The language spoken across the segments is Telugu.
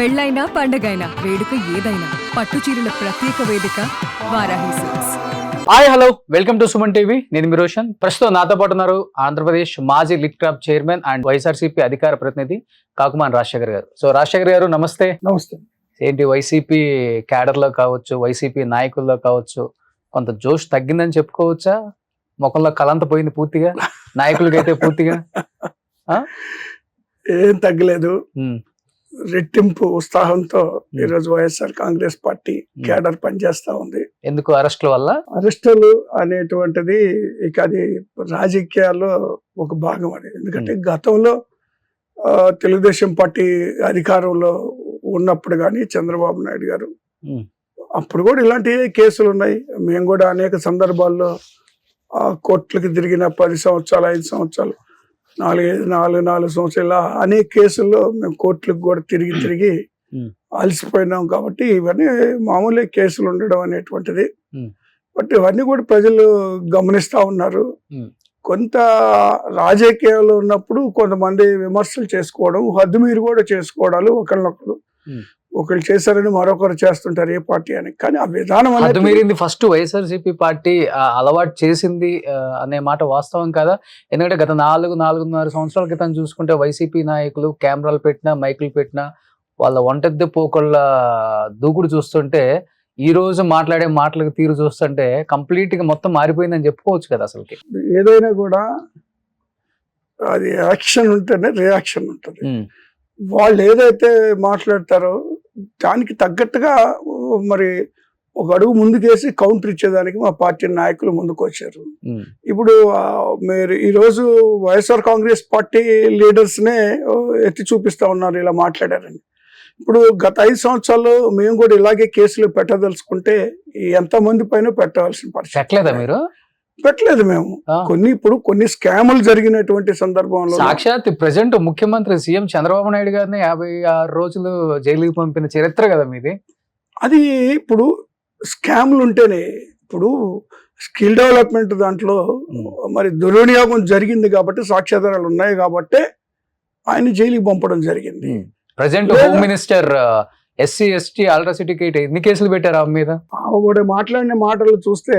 పెళ్ళైనా పండగైనా వేడుక ఏదైనా పట్టు చీరల ప్రత్యేక వేదిక Varahi Silks. Hi hello welcome to Suman TV. నేను మీ రోషన్. ప్రస్తుతం నాతో పాటు ఉన్నారు ఆంధ్రప్రదేశ్ మాజీ lit club chairman and YSRCP అధికార ప్రతినిధి కాకుమాన్ రాజశేఖర్ గారు. సో రాజశేఖర్ గారు నమస్తే. నమస్తే. ఏంటి వైసీపీ క్యాడర్ లో కావచ్చు, వైసీపీ నాయకుల్లో కావచ్చు కొంత జోష్ తగ్గిందని చెప్పుకోవచ్చా? ముఖంలో కలంత పోయింది పూర్తిగా, నాయకులకైతే పూర్తిగా ఏం తగ్గలేదు. రెట్టింపు ఉత్సాహంతో ఈరోజు వైఎస్ఆర్ కాంగ్రెస్ పార్టీ కేడర్ పనిచేస్తా ఉంది. ఎందుకు? అరెస్టుల వల్ల? అరెస్టులు అనేటువంటిది ఇక అది రాజకీయాల్లో ఒక భాగం అది. ఎందుకంటే గతంలో తెలుగుదేశం పార్టీ అధికారంలో ఉన్నప్పుడు కానీ చంద్రబాబు నాయుడు గారు అప్పుడు కూడా ఇలాంటి కేసులు ఉన్నాయి. మేము కూడా అనేక సందర్భాల్లో కోర్టులకు తిరిగిన 10 సంవత్సరాలు 5 సంవత్సరాలు 4 సంవత్సరాల అనేక కేసుల్లో మేము కోర్టులకు కూడా తిరిగి అలసిపోయినాం. కాబట్టి ఇవన్నీ మామూలే కేసులు ఉండడం అనేటువంటిది. బట్ ఇవన్నీ కూడా ప్రజలు గమనిస్తా ఉన్నారు. కొంత రాజకీయాల్లో ఉన్నప్పుడు కొంతమంది విమర్శలు చేసుకోవడం, హద్దు మీరు కూడా చేసుకోవడాలు, ఒకళ్ళు చేశారని మరొకరు చేస్తుంటారు ఏ పార్టీ అని. కానీ ఆ విధానం అనేది ఫస్ట్ వైఎస్ఆర్సీపీ పార్టీ అలవాటు చేసింది అనే మాట వాస్తవం కదా. ఎందుకంటే గత 4-4.5 సంవత్సరాల క్రితం చూసుకుంటే వైసీపీ నాయకులు కెమెరాలు పెట్టినా, మైకులు పెట్టినా వాళ్ళ ఒంటెద్దు పోకళ్ళ దూకుడు చూస్తుంటే ఈ రోజు మాట్లాడే మాటలకు తీరు చూస్తుంటే కంప్లీట్ గా మొత్తం మారిపోయిందని చెప్పుకోవచ్చు కదా. అసలుకి ఏదైనా కూడా అది యాక్షన్ ఉంటేనే రియాక్షన్ ఉంటుంది. వాళ్ళు ఏదైతే మాట్లాడతారో దానికి తగ్గట్టుగా మరి ఒక అడుగు ముందుకేసి కౌంటర్ ఇచ్చేదానికి మా పార్టీ నాయకులు ముందుకు వచ్చారు. ఇప్పుడు మీరు ఈరోజు వైఎస్ఆర్ కాంగ్రెస్ పార్టీ లీడర్స్ నే ఎత్తి చూపిస్తా ఉన్నారు ఇలా మాట్లాడారని. ఇప్పుడు గత 5 సంవత్సరాల్లో మేము కూడా ఇలాగే కేసులు పెట్టదలుచుకుంటే ఎంతమంది పైన పెట్టవలసిన పరిస్థితి. మీరు పెట్టలేదు మేము. కొన్ని స్కాములు జరిగినటువంటి సందర్భంలో సాక్షాత్ ప్రెసెంట్ ముఖ్యమంత్రి సీఎం చంద్రబాబు నాయుడు గారిని 56 రోజులు జైలుకి పంపిన చరిత్ర కదా మీది. అది ఇప్పుడు స్కాములు ఉంటేనే ఇప్పుడు స్కిల్ డెవలప్మెంట్ దాంట్లో మరి దుర్వినియోగం జరిగింది కాబట్టి సాక్ష్యాధారాలు ఉన్నాయి కాబట్టి ఆయన జైలుకి పంపడం జరిగింది. Present home minister SC ST atrocity ఎన్ని కేసులు పెట్టారు ఆమె మీద? ఆవిడ మాట్లాడిన మాటలు చూస్తే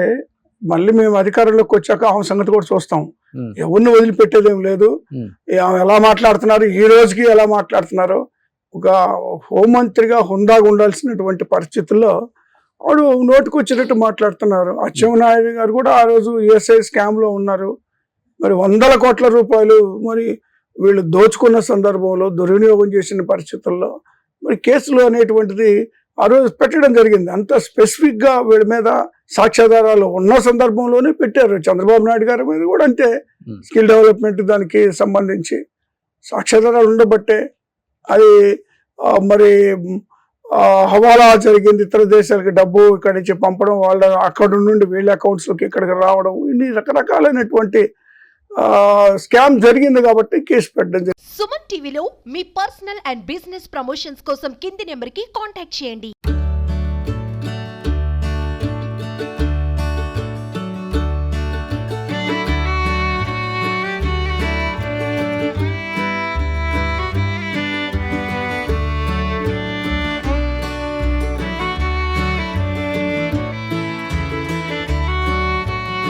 మళ్ళీ మేము అధికారంలోకి వచ్చాక ఆమె సంగతి కూడా చూస్తాం. ఎవరిని వదిలిపెట్టేదేం లేదు. ఆమె ఎలా మాట్లాడుతున్నారు, ఈ రోజుకి ఎలా మాట్లాడుతున్నారో, ఒక హోంమంత్రిగా హుందాగా ఉండాల్సినటువంటి పరిస్థితుల్లో వాడు నోటికి వచ్చినట్టు మాట్లాడుతున్నారు. అచ్చెన్నాయుడు గారు కూడా ఆ రోజు ESI స్కామ్ లో ఉన్నారు. మరి 100 కోట్ల రూపాయలు మరి వీళ్ళు దోచుకున్న సందర్భంలో, దుర్వినియోగం చేసిన పరిస్థితుల్లో మరి కేసులు అనేటువంటిది ఆ రోజు పెట్టడం జరిగింది. అంత స్పెసిఫిక్ గా వీళ్ళ మీద సాక్ష్యాధారాలు ఉన్న సందర్భంలోనే పెట్టారు. చంద్రబాబు నాయుడు గారి మీద కూడా అంతే. స్కిల్ డెవలప్మెంట్ దానికి సంబంధించి సాక్ష్యాధారాలు ఉండబట్టే అది మరి హవాలా జరిగింది. ఇతర దేశాలకి డబ్బు ఇక్కడి నుంచి పంపడం, వాళ్ళ అక్కడ నుండి వీళ్ళ అకౌంట్స్లోకి ఇక్కడికి రావడం, ఇన్ని రకరకాలైనటువంటి స్కామ్ జరిగింది కాబట్టి కేసు పెట్టడం జరిగింది. సుమన్ టీవీలో మీ పర్సనల్ అండ్ బిజినెస్ ప్రమోషన్స్ కోసం కింది నెంబర్కి కాంటాక్ట్ చేయండి.